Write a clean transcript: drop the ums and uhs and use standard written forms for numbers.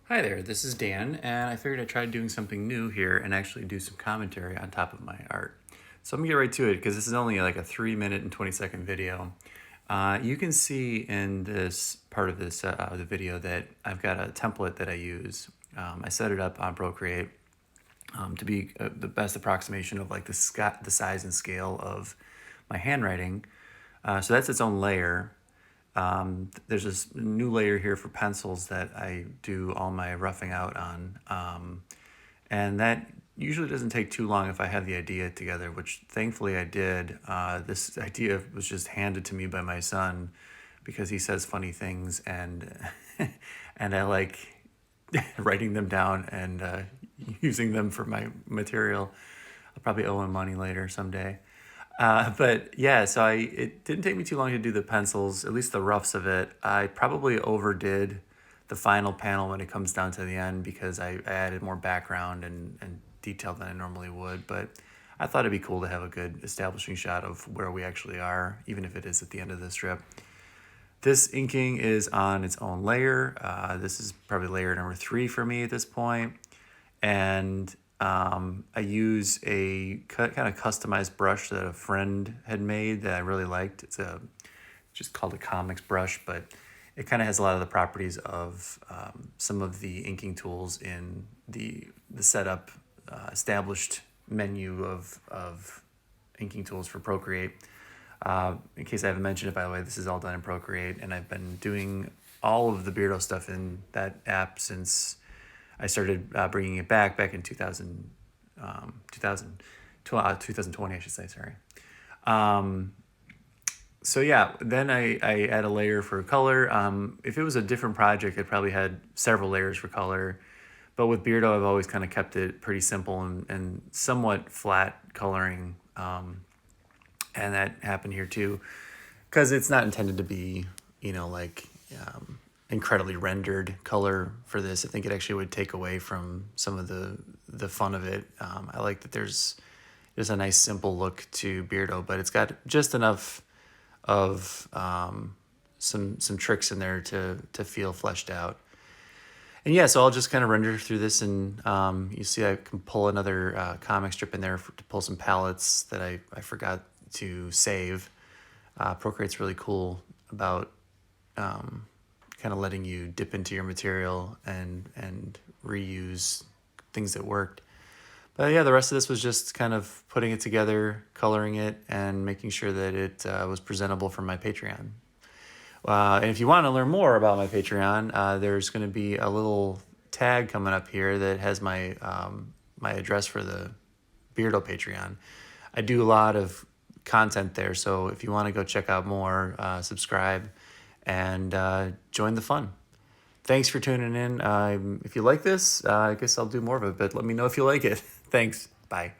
Hi there, this is Dan, and I figured I'd try doing something new here and actually do some commentary on top of my art. So I'm gonna get right to it because this is only like a 3 minute and 20-second video. You can see in this part of this the video that I've got a template that I use. I set it up on Procreate to be the best approximation of like the size and scale of my handwriting. So that's its own layer. There's this new layer here for pencils that I do all my roughing out on. And that usually doesn't take too long if I have the idea together, which thankfully I did. This idea was just handed to me by my son because he says funny things and and I like writing them down and using them for my material. I'll probably owe him money later someday. But yeah, it didn't take me too long to do the pencils, at least the roughs of it. I probably overdid the final panel when it comes down to the end because I added more background and detail than I normally would. But I thought it'd be cool to have a good establishing shot of where we actually are, even if it is at the end of the strip. This inking is on its own layer. This is probably layer number 3 for me at this point. And I use a kind of customized brush that a friend had made that I really liked. It's just called a comics brush, but it kind of has a lot of the properties of some of the inking tools in the setup established menu of inking tools for Procreate. In case I haven't mentioned it, by the way, this is all done in Procreate, and I've been doing all of the Beardo stuff in that app since I started bringing it back in 2020, I should say, sorry. So yeah, then I add a layer for color. If it was a different project, it probably had several layers for color. But with Beardo, I've always kind of kept it pretty simple and somewhat flat coloring. And that happened here too, because it's not intended to be, like incredibly rendered color for this. I think it actually would take away from some of the fun of it. I like that there's a nice simple look to Beardo, but it's got just enough of some tricks in there to feel fleshed out. And yeah, so I'll just kind of render through this, and you see I can pull another comic strip in there to pull some palettes that I forgot to save. Procreate's really cool about kind of letting you dip into your material and reuse things that worked. But yeah, the rest of this was just kind of putting it together, coloring it, and making sure that it was presentable for my Patreon. And if you want to learn more about my Patreon, there's going to be a little tag coming up here that has my my address for the Beardo Patreon. I do a lot of content there, so if you want to go check out more, subscribe and join the fun. Thanks for tuning in. If you like this, I guess I'll do more of it, but let me know if you like it. Thanks. Bye.